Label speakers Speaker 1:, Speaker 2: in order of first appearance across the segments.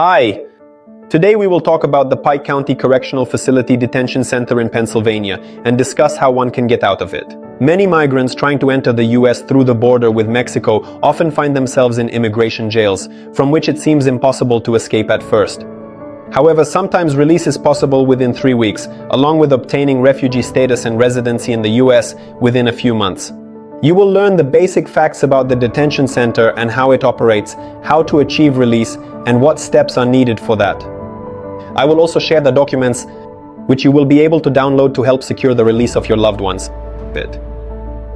Speaker 1: Hi! Today we will talk about the Pike County Correctional Facility Detention Center in Pennsylvania and discuss how one can get out of it. Many migrants trying to enter the US through the border with Mexico often find themselves in immigration jails, from which it seems impossible to escape at first. However, sometimes release is possible within 3 weeks, along with obtaining refugee status and residency in the US within a few months. You will learn the basic facts about the detention center and how it operates, how to achieve release, and what steps are needed for that. I will also share the documents which you will be able to download to help secure the release of your loved ones.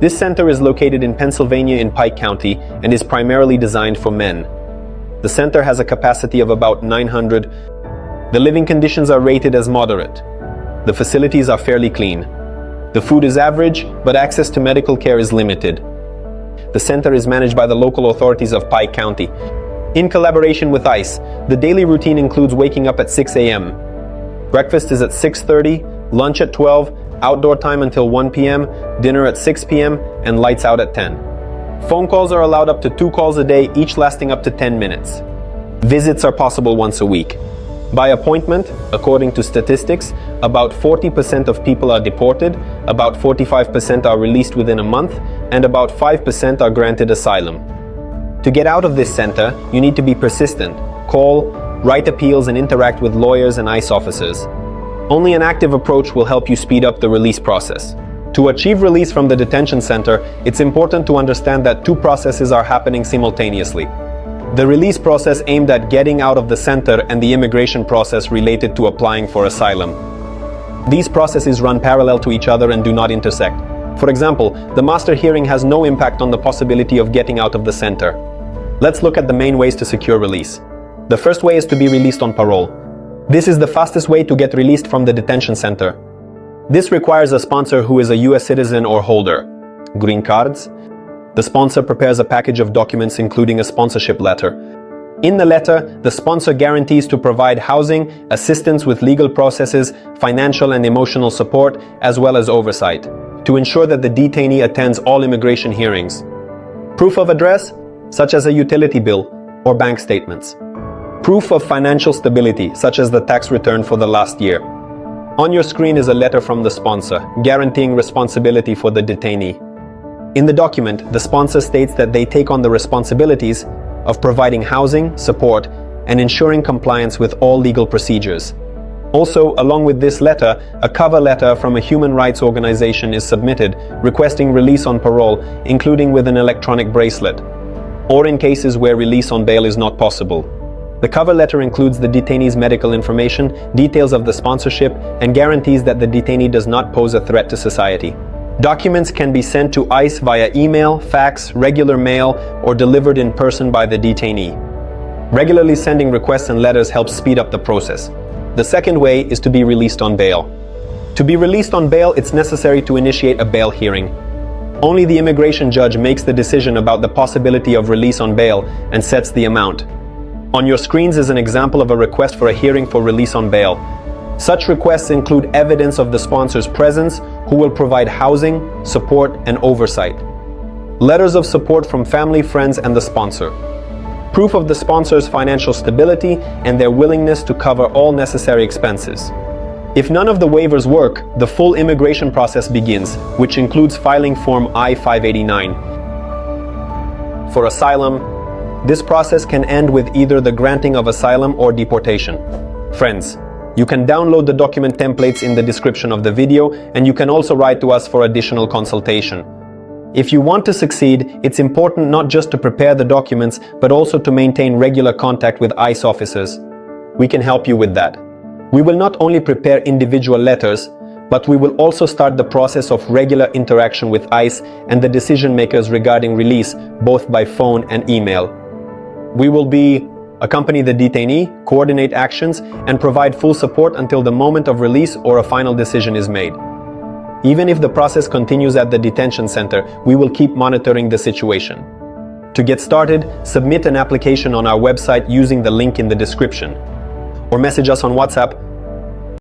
Speaker 1: This center is located in Pennsylvania in Pike County and is primarily designed for men. The center has a capacity of about 900. The living conditions are rated as moderate. The facilities are fairly clean. The food is average, but access to medical care is limited. The center is managed by the local authorities of Pike County. In collaboration with ICE, the daily routine includes waking up at 6 a.m. Breakfast is at 6:30, lunch at 12, outdoor time until 1 p.m., dinner at 6 p.m., and lights out at 10. Phone calls are allowed up to 2 calls a day, each lasting up to 10 minutes. Visits are possible once a week. By appointment, according to statistics, about 40% of people are deported, about 45% are released within a month, and about 5% are granted asylum. To get out of this center, you need to be persistent, call, write appeals, and interact with lawyers and ICE officers. Only an active approach will help you speed up the release process. To achieve release from the detention center, it's important to understand that 2 processes are happening simultaneously. The release process aimed at getting out of the center and the immigration process related to applying for asylum. These processes run parallel to each other and do not intersect. For example, the master hearing has no impact on the possibility of getting out of the center. Let's look at the main ways to secure release. The first way is to be released on parole. This is the fastest way to get released from the detention center. This requires a sponsor who is a US citizen or holder. Green cards. The sponsor prepares a package of documents including a sponsorship letter. In the letter, the sponsor guarantees to provide housing, assistance with legal processes, financial and emotional support, as well as oversight, to ensure that the detainee attends all immigration hearings. Proof of address, such as a utility bill or bank statements. Proof of financial stability, such as the tax return for the last year. On your screen is a letter from the sponsor, guaranteeing responsibility for the detainee. In the document, the sponsor states that they take on the responsibilities of providing housing, support, and ensuring compliance with all legal procedures. Also, along with this letter, a cover letter from a human rights organization is submitted requesting release on parole, including with an electronic bracelet, or in cases where release on bail is not possible. The cover letter includes the detainee's medical information, details of the sponsorship, and guarantees that the detainee does not pose a threat to society. Documents can be sent to ICE via email, fax, regular mail, or delivered in person by the detainee. Regularly sending requests and letters helps speed up the process. The second way is to be released on bail. To be released on bail, it's necessary to initiate a bail hearing. Only the immigration judge makes the decision about the possibility of release on bail and sets the amount. On your screens is an example of a request for a hearing for release on bail. Such requests include evidence of the sponsor's presence, who will provide housing, support, and oversight. Letters of support from family, friends, and the sponsor. Proof of the sponsor's financial stability and their willingness to cover all necessary expenses. If none of the waivers work, the full immigration process begins, which includes filing Form I-589. For asylum, this process can end with either the granting of asylum or deportation. Friends, you can download the document templates in the description of the video, and you can also write to us for additional consultation. If you want to succeed, it's important not just to prepare the documents, but also to maintain regular contact with ICE officers. We can help you with that. We will not only prepare individual letters, but we will also start the process of regular interaction with ICE and the decision makers regarding release, both by phone and email. We will accompany the detainee, coordinate actions, and provide full support until the moment of release or a final decision is made. Even if the process continues at the detention center, we will keep monitoring the situation. To get started, submit an application on our website using the link in the description, or message us on WhatsApp